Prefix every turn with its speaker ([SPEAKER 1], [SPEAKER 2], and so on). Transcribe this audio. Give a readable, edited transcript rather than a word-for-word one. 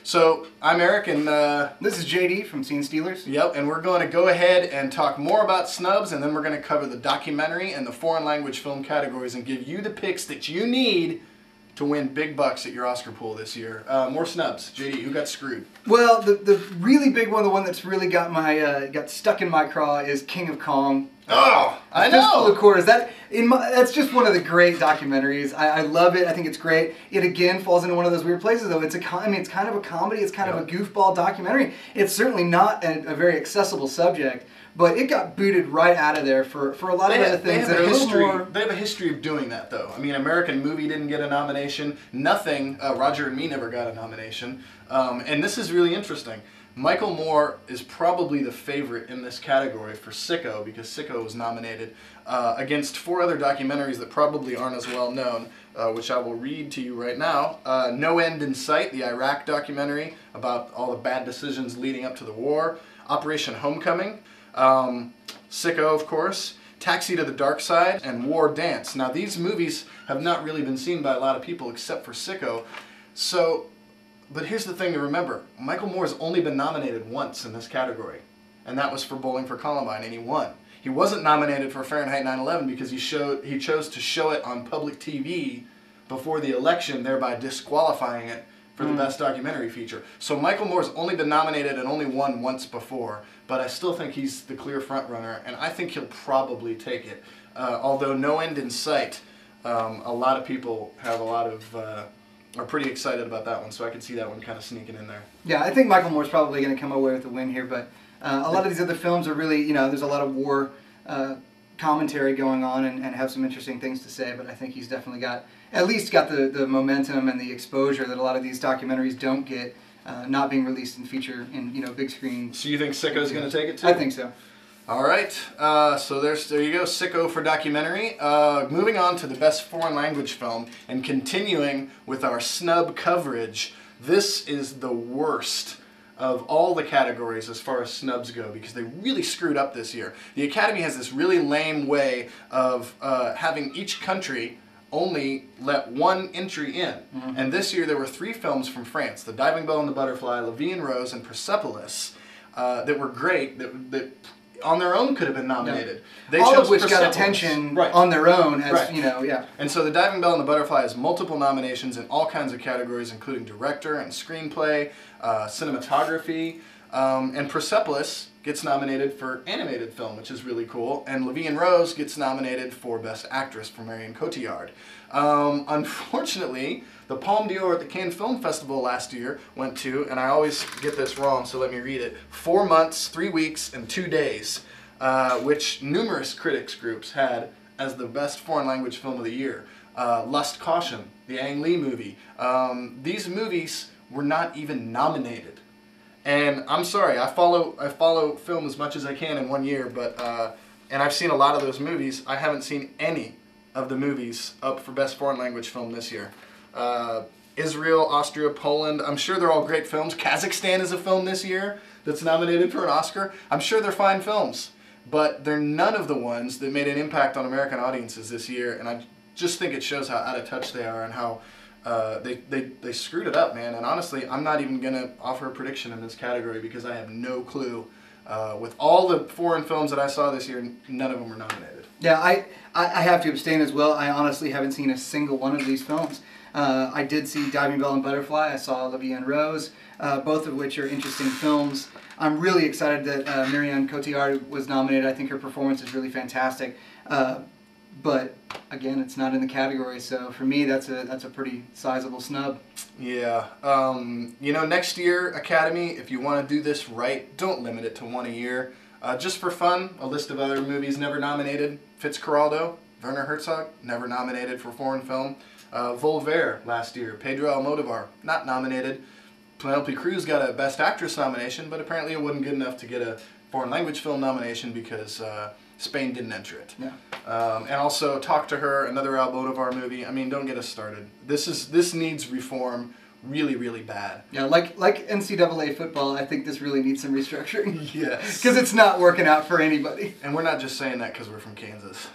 [SPEAKER 1] So, I'm Eric, and
[SPEAKER 2] this is JD from Scene Stealers.
[SPEAKER 1] Yep, and we're going to go ahead and talk more about snubs, and then we're going to cover the documentary and the foreign language film categories and give you the picks that you need to win big bucks at your Oscar pool this year. More snubs. JD, who got screwed?
[SPEAKER 2] Well, the really big one, the one that's really got my got stuck in my craw is King of Kong.
[SPEAKER 1] Oh, I know.
[SPEAKER 2] Fistful of Quarters. That's just one of the great documentaries. I love it. I think it's great. It again falls into one of those weird places, though. It's it's kind of a comedy. It's kind of a goofball documentary. It's certainly not a very accessible subject, but it got booted right out of there for a lot of other things that are a little more.
[SPEAKER 1] They have a history of doing that, though. I mean, American Movie didn't get a nomination. Nothing. Roger and Me never got a nomination. And this is really interesting. Michael Moore is probably the favorite in this category for Sicko, because Sicko was nominated against 4 other documentaries that probably aren't as well known, which I will read to you right now. No End in Sight, the Iraq documentary about all the bad decisions leading up to the war. Operation Homecoming. Sicko, of course. Taxi to the Dark Side, and War Dance. Now, these movies have not really been seen by a lot of people except for Sicko. But here's the thing to remember. Michael Moore has only been nominated once in this category, and that was for Bowling for Columbine, and he won. He wasn't nominated for Fahrenheit 9/11 because he chose to show it on public TV before the election, thereby disqualifying it for the best documentary feature. So Michael Moore's only been nominated and only won once before, but I still think he's the clear front runner, and I think he'll probably take it. Although No End in Sight, a lot of people have are pretty excited about that one, so I could see that one kind of sneaking in there.
[SPEAKER 2] Yeah, I think Michael Moore's probably going to come away with the win here, but a lot of these other films are really, there's a lot of war commentary going on and have some interesting things to say, but I think he's definitely at least got the momentum and the exposure that a lot of these documentaries don't get, not being released and feature in, big screen.
[SPEAKER 1] So you think Sicko's going to take it too?
[SPEAKER 2] I think so.
[SPEAKER 1] All right, so there you go, Sicko for documentary. Moving on to the best foreign language film and continuing with our snub coverage. This is the worst of all the categories as far as snubs go because they really screwed up this year. The Academy has this really lame way of having each country only let one entry in. And this year there were 3 films from France, The Diving Bell and the Butterfly, La Vie en Rose, and Persepolis, that were great, that on their own could have been nominated.
[SPEAKER 2] Yeah. All of which got attention on their own, as
[SPEAKER 1] And so The Diving Bell and the Butterfly has multiple nominations in all kinds of categories, including director and screenplay, cinematography, and Persepolis gets nominated for animated film, which is really cool, and La Vie en Rose gets nominated for Best Actress for Marion Cotillard. Unfortunately, the Palme d'Or at the Cannes Film Festival last year went to, and I always get this wrong, so let me read it, 4 months, 3 weeks, and 2 days, which numerous critics groups had as the best foreign language film of the year. Lust Caution, the Ang Lee movie. These movies were not even nominated. And I'm sorry, I follow film as much as I can in 1 year, but and I've seen a lot of those movies. I haven't seen any of the movies up for best foreign language film this year. Israel, Austria, Poland, I'm sure they're all great films. Kazakhstan is a film this year that's nominated for an Oscar. I'm sure they're fine films, but they're none of the ones that made an impact on American audiences this year, and I just think it shows how out of touch they are and how they screwed it up, man. And honestly, I'm not even going to offer a prediction in this category because I have no clue. With all the foreign films that I saw this year, none of them were nominated.
[SPEAKER 2] Yeah, I have to abstain as well. I honestly haven't seen a single one of these films. I did see Diving Bell and Butterfly. I saw La Vie en Rose, both of which are interesting films. I'm really excited that Marion Cotillard was nominated. I think her performance is really fantastic. But again, it's not in the category, so for me, that's a pretty sizable snub.
[SPEAKER 1] Yeah, next year, Academy, if you want to do this right, don't limit it to 1 a year. Just for fun, a list of other movies never nominated. Fitzcarraldo, Werner Herzog, never nominated for foreign film. Volver last year, Pedro Almodovar, not nominated. Penelope Cruz got a Best Actress nomination, but apparently it wasn't good enough to get a foreign language film nomination because Spain didn't enter it.
[SPEAKER 2] Yeah.
[SPEAKER 1] And also Talk to Her, another Almodovar movie. I mean, don't get us started. This needs reform really, really bad.
[SPEAKER 2] Yeah, like NCAA football, I think this really needs some restructuring.
[SPEAKER 1] Yes.
[SPEAKER 2] Because it's not working out for anybody.
[SPEAKER 1] And we're not just saying that because we're from Kansas.